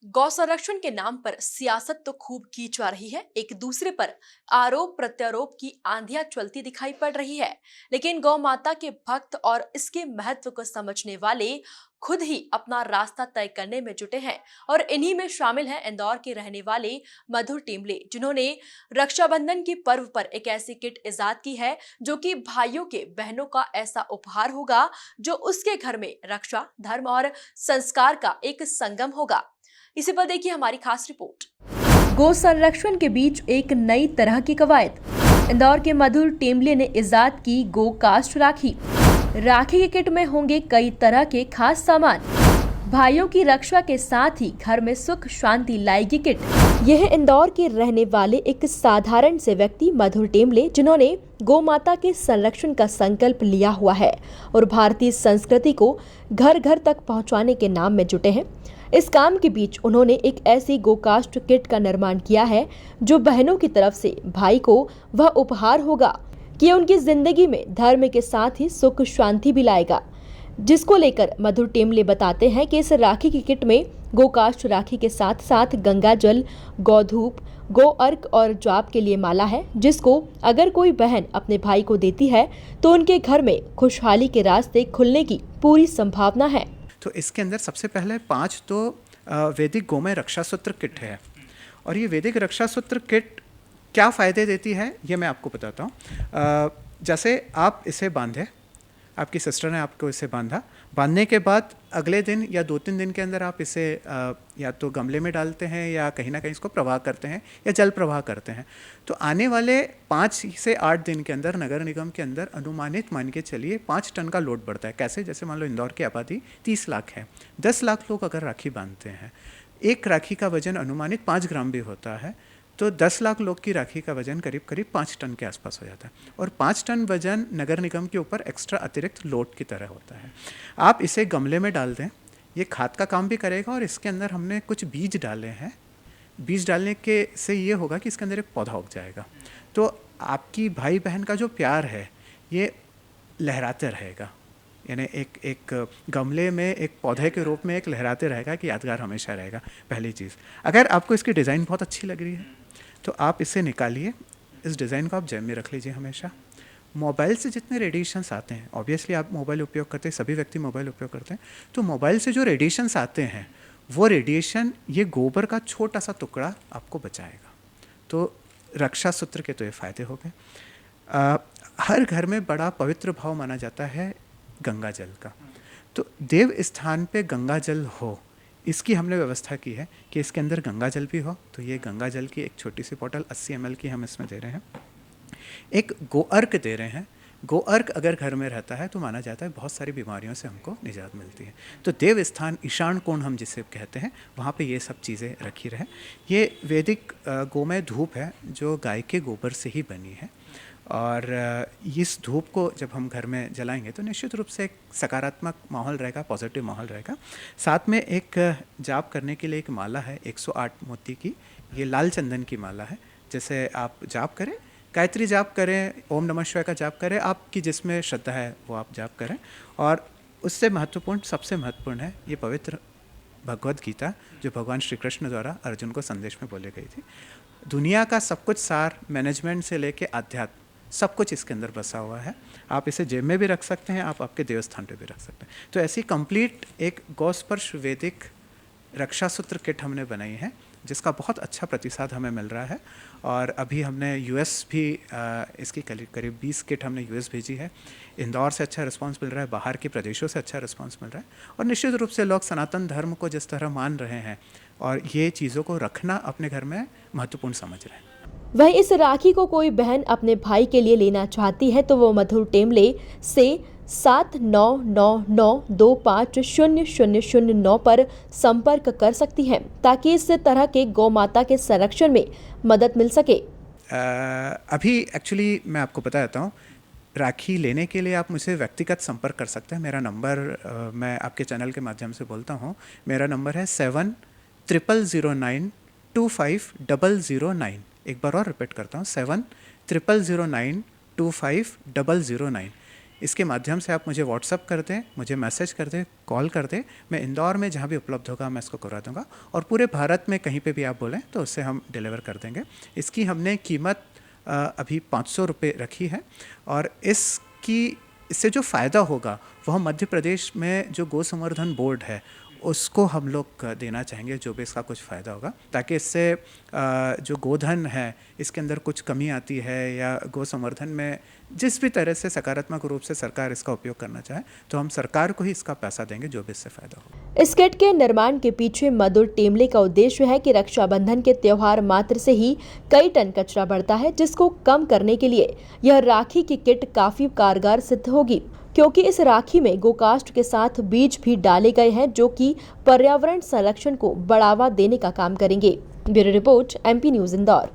गौ संरक्षण के नाम पर सियासत तो खूब की जा रही है। एक दूसरे पर आरोप प्रत्यारोप की आंधियां चलती दिखाई पड़ रही है। लेकिन गौ माता के भक्त और इसके महत्व को समझने वाले खुद ही अपना रास्ता तय करने में जुटे हैं। और इन्हीं में शामिल हैं इंदौर के रहने वाले मधुर टेमले, जिन्होंने रक्षाबंधन के पर्व पर एक ऐसी किट इजाद की है जो कि भाइयों के बहनों का ऐसा उपहार होगा जो उसके घर में रक्षा, धर्म और संस्कार का एक संगम होगा। इसी पर देखिए हमारी खास रिपोर्ट। गो संरक्षण के बीच एक नई तरह की कवायद। इंदौर के मधुर टेमले ने इजाद की गो कास्ट राखी। राखी के किट में होंगे कई तरह के खास सामान। भाइयों की रक्षा के साथ ही घर में सुख शांति लाएगी किट। यह इंदौर के रहने वाले एक साधारण से व्यक्ति मधुर टेमले, जिन्होंने गौ माता के संरक्षण का संकल्प लिया हुआ है और भारतीय संस्कृति को घर घर तक पहुंचाने के नाम में जुटे हैं। इस काम के बीच उन्होंने एक ऐसी गोकास्ट किट का निर्माण किया है जो बहनों की तरफ से भाई को वह उपहार होगा कि उनकी जिंदगी में धर्म के साथ ही सुख शांति भी लाएगा। जिसको लेकर मधुर टेमले बताते हैं कि इस राखी की किट में गोकास्ट राखी के साथ साथ गंगा जल, गौधूप, गो अर्क और जाप के लिए माला है, जिसको अगर कोई बहन अपने भाई को देती है तो उनके घर में खुशहाली के रास्ते खुलने की पूरी संभावना है। तो इसके अंदर सबसे पहले 5 तो वैदिक गोमय रक्षा सूत्र किट है। और ये वैदिक रक्षा सूत्र किट क्या फ़ायदे देती है ये मैं आपको बताता हूँ। जैसे आप इसे बांधे, आपकी सिस्टर ने आपको इसे बांधा, बांधने के बाद अगले दिन या 2-3 दिन के अंदर आप इसे या तो गमले में डालते हैं या कहीं ना कहीं इसको प्रवाह करते हैं या जल प्रवाह करते हैं। तो आने वाले 5 से 8 दिन के अंदर नगर निगम के अंदर अनुमानित मान के चलिए 5 टन का लोड बढ़ता है। कैसे? जैसे मान लो इंदौर की आबादी 30 लाख है, 10 लाख लोग अगर राखी बांधते हैं, एक राखी का वजन अनुमानित 5 ग्राम भी होता है, तो 10 लाख लोग की राखी का वजन करीब करीब 5 टन के आसपास हो जाता है। और 5 टन वजन नगर निगम के ऊपर एक्स्ट्रा अतिरिक्त लोड की तरह होता है। आप इसे गमले में डाल दें, ये खाद का काम भी करेगा। और इसके अंदर हमने कुछ बीज डाले हैं। बीज डालने के से ये होगा कि इसके अंदर एक पौधा उग जाएगा। तो आपकी भाई बहन का जो प्यार है ये लहराते रहेगा, यानी एक गमले में एक पौधे के रूप में एक लहराते रहेगा कि यादगार हमेशा रहेगा। पहली चीज़, अगर आपको इसकी डिज़ाइन बहुत अच्छी लग रही है तो आप इसे निकालिए, इस डिज़ाइन को आप जेब में रख लीजिए हमेशा। मोबाइल से जितने रेडिएशंस आते हैं, ऑब्वियसली आप मोबाइल उपयोग करते हैं, सभी व्यक्ति मोबाइल उपयोग करते हैं, तो मोबाइल से जो रेडिएशंस आते हैं वो रेडिएशन ये गोबर का छोटा सा टुकड़ा आपको बचाएगा। तो रक्षा सूत्र के तो ये फ़ायदे हो गए। हर घर में बड़ा पवित्र भाव माना जाता है गंगा जल का। तो देव स्थान पे गंगा जल हो, इसकी हमने व्यवस्था की है कि इसके अंदर गंगा जल भी हो। तो ये गंगा जल की एक छोटी सी बोतल 80 ml की हम इसमें दे रहे हैं। एक गो अर्क दे रहे हैं। गो अर्क अगर घर में रहता है तो माना जाता है बहुत सारी बीमारियों से हमको निजात मिलती है। तो देव स्थान, ईशान कोण हम जिसे कहते हैं, वहाँ पे ये सब चीज़ें रखी रहे। ये वैदिक गोमय धूप है जो गाय के गोबर से ही बनी है। और इस धूप को जब हम घर में जलाएंगे तो निश्चित रूप से एक सकारात्मक माहौल रहेगा, पॉजिटिव माहौल रहेगा। साथ में एक जाप करने के लिए एक माला है 108 मोती की, ये लाल चंदन की माला है। जैसे आप जाप करें, गायत्री जाप करें, ओम नमः शिवाय का जाप करें, आपकी जिसमें श्रद्धा है वो आप जाप करें। और उससे महत्वपूर्ण, सबसे महत्वपूर्ण है ये पवित्र भगवद गीता, जो भगवान श्री कृष्ण द्वारा अर्जुन को संदेश में बोली गई थी। दुनिया का सब कुछ सार, मैनेजमेंट से लेके अध्यात्म, सब कुछ इसके अंदर बसा हुआ है। आप इसे जेब में भी रख सकते हैं, आप आपके देवस्थान पे भी रख सकते हैं। तो ऐसी कंप्लीट एक गौस्पर्श वैदिक रक्षा सूत्र किट हमने बनाई है, जिसका बहुत अच्छा प्रतिसाद हमें मिल रहा है। और अभी हमने यूएस भी इसकी करीब 20 किट हमने यूएस भेजी है। इंदौर से अच्छा रिस्पांस मिल रहा है, बाहर के प्रदेशों से अच्छा रिस्पांस मिल रहा है। और निश्चित रूप से लोग सनातन धर्म को जिस तरह मान रहे हैं और ये चीज़ों को रखना अपने घर में महत्वपूर्ण समझ रहे हैं। वहीं इस राखी को कोई बहन अपने भाई के लिए लेना चाहती है तो वो मधुर टेमले से 7999250009 पर संपर्क कर सकती हैं, ताकि इस तरह के गौ माता के संरक्षण में मदद मिल सके। अभी एक्चुअली मैं आपको बता देता हूँ, राखी लेने के लिए आप मुझसे व्यक्तिगत संपर्क कर सकते हैं। मेरा नंबर मैं आपके चैनल के माध्यम से बोलता हूँ। मेरा नंबर है 70009250009। एक बार और रिपीट करता हूँ, 70009250009। इसके माध्यम से आप मुझे व्हाट्सअप कर दें, मुझे मैसेज कर दें, कॉल कर दें। मैं इंदौर में जहाँ भी उपलब्ध होगा मैं इसको करवा दूँगा, और पूरे भारत में कहीं पे भी आप बोलें तो उससे हम डिलीवर कर देंगे। इसकी हमने कीमत अभी 500 रुपये रखी है, और इससे जो फ़ायदा होगा वह मध्य प्रदेश में जो गौ संवर्धन बोर्ड है उसको हम लोग देना चाहेंगे, जो भी इसका कुछ फ़ायदा होगा, ताकि इससे जो गोधन है इसके अंदर कुछ कमी आती है या गौ संवर्धन में जिस भी तरह से सकारात्मक रूप से सरकार इसका उपयोग करना चाहे तो हम सरकार को ही इसका पैसा देंगे, जो भी इससे फ़ायदा होगा। इस किट के निर्माण के पीछे मधुर टेमले का उद्देश्य है कि रक्षाबंधन के त्योहार मात्र से ही कई टन कचरा बढ़ता है, जिसको कम करने के लिए यह राखी की किट काफी कारगर सिद्ध होगी, क्योंकि इस राखी में गोकाष्ठ के साथ बीज भी डाले गए हैं जो कि पर्यावरण संरक्षण को बढ़ावा देने का काम करेंगे। Bureau report, MP news Indore.